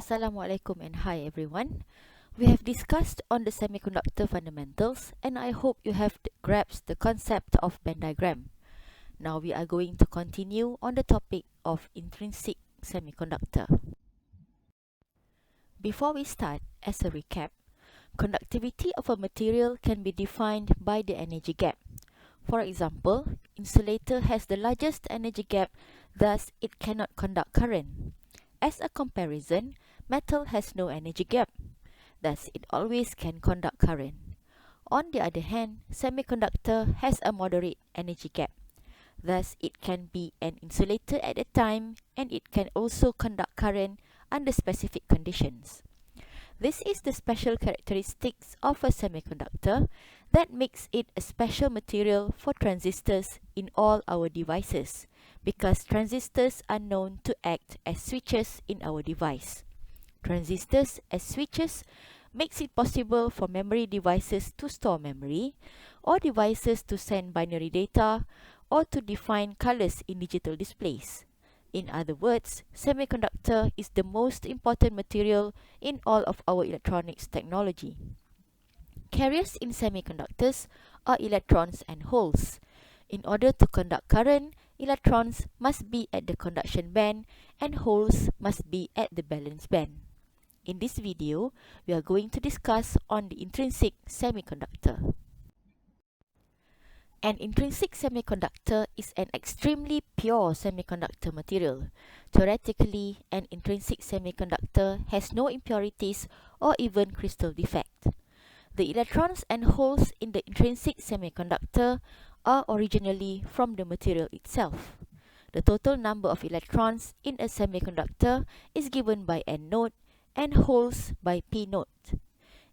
Assalamualaikum and hi everyone. We have discussed on the semiconductor fundamentals and I hope you have grasped the concept of Venn diagram. Now we are going to continue on the topic of intrinsic semiconductor. Before we start, as a recap, conductivity of a material can be defined by the energy gap. For example, insulator has the largest energy gap, thus it cannot conduct current. As a comparison, metal has no energy gap, thus it always can conduct current. On the other hand, semiconductor has a moderate energy gap, thus it can be an insulator at a time and it can also conduct current under specific conditions. This is the special characteristics of a semiconductor that makes it a special material for transistors in all our devices, because transistors are known to act as switches in our device. Transistors as switches makes it possible for memory devices to store memory, or devices to send binary data, or to define colors in digital displays. In other words, semiconductor is the most important material in all of our electronics technology. Carriers in semiconductors are electrons and holes. In order to conduct current, electrons must be at the conduction band and holes must be at the valence band. In this video, we are going to discuss on the intrinsic semiconductor. An intrinsic semiconductor is an extremely pure semiconductor material. Theoretically, an intrinsic semiconductor has no impurities or even crystal defect. The electrons and holes in the intrinsic semiconductor are originally from the material itself. The total number of electrons in a semiconductor is given by N node and holes by P node.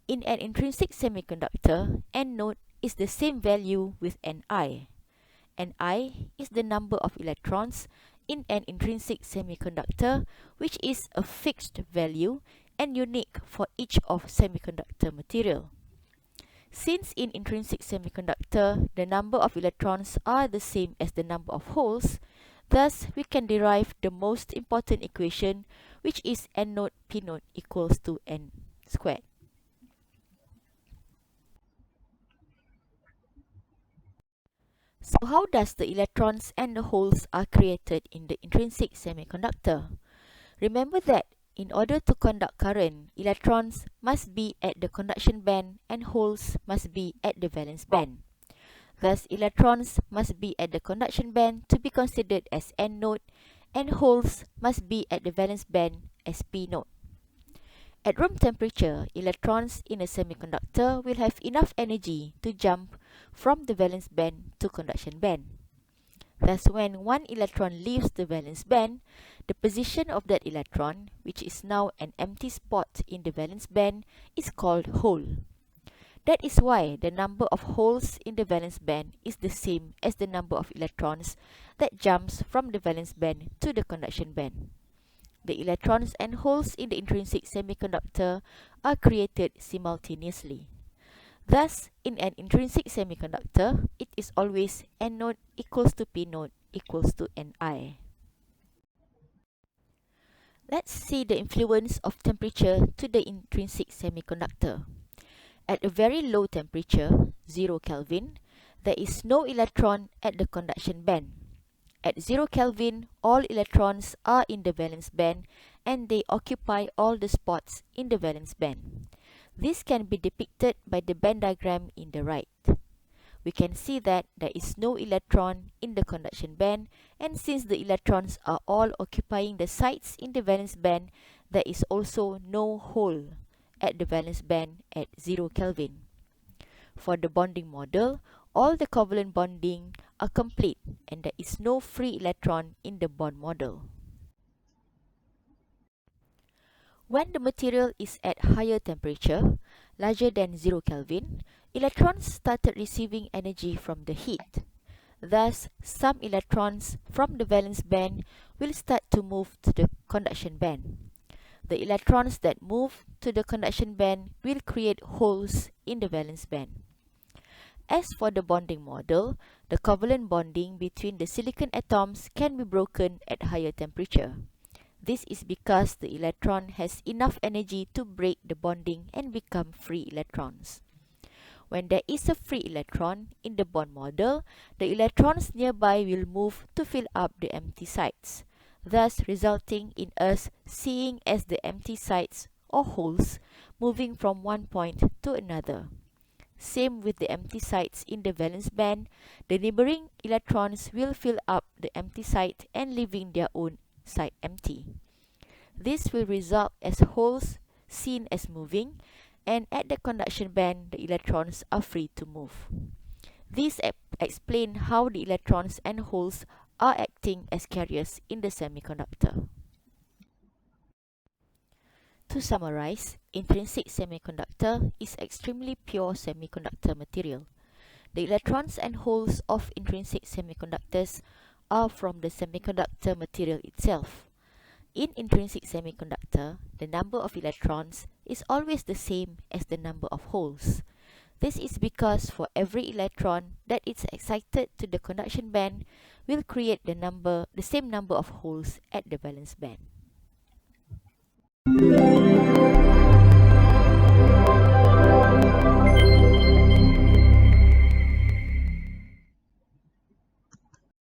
In an intrinsic semiconductor, N node is the same value with Ni. Ni is the number of electrons in an intrinsic semiconductor, which is a fixed value and unique for each of semiconductor material. Since in intrinsic semiconductor, the number of electrons are the same as the number of holes, thus we can derive the most important equation, which is N node P node equals to N squared. So how does the electrons and the holes are created in the intrinsic semiconductor? Remember that in order to conduct current, electrons must be at the conduction band and holes must be at the valence band. Thus, electrons must be at the conduction band to be considered as N node and holes must be at the valence band as P node. At room temperature, electrons in a semiconductor will have enough energy to jump from the valence band to conduction band. Thus, when one electron leaves the valence band, the position of that electron, which is now an empty spot in the valence band, is called hole. That is why the number of holes in the valence band is the same as the number of electrons that jumps from the valence band to the conduction band. The electrons and holes in the intrinsic semiconductor are created simultaneously. Thus, in an intrinsic semiconductor, it is always N node equals to P node equals to Ni. Let's see the influence of temperature to the intrinsic semiconductor. At a very low temperature, 0 Kelvin, there is no electron at the conduction band. At 0 Kelvin, all electrons are in the valence band and they occupy all the spots in the valence band. This can be depicted by the band diagram in the right. We can see that there is no electron in the conduction band, and since the electrons are all occupying the sites in the valence band, there is also no hole at the valence band at 0 Kelvin. For the bonding model, all the covalent bonding are complete and there is no free electron in the bond model. When the material is at higher temperature, larger than 0 Kelvin, electrons started receiving energy from the heat. Thus, some electrons from the valence band will start to move to the conduction band. The electrons that move to the conduction band will create holes in the valence band. As for the bonding model, the covalent bonding between the silicon atoms can be broken at higher temperature. This is because the electron has enough energy to break the bonding and become free electrons. When there is a free electron in the bond model, the electrons nearby will move to fill up the empty sites, thus resulting in us seeing as the empty sites or holes moving from one point to another. Same with the empty sites in the valence band, the neighboring electrons will fill up the empty site and leaving their own site empty. This will result as holes seen as moving, and at the conduction band the electrons are free to move. This explains how the electrons and holes are acting as carriers in the semiconductor. To summarize, intrinsic semiconductor is extremely pure semiconductor material. The electrons and holes of intrinsic semiconductors are from the semiconductor material itself. In intrinsic semiconductor, the number of electrons is always the same as the number of holes. This is because for every electron that is excited to the conduction band will create the same number of holes at the valence band.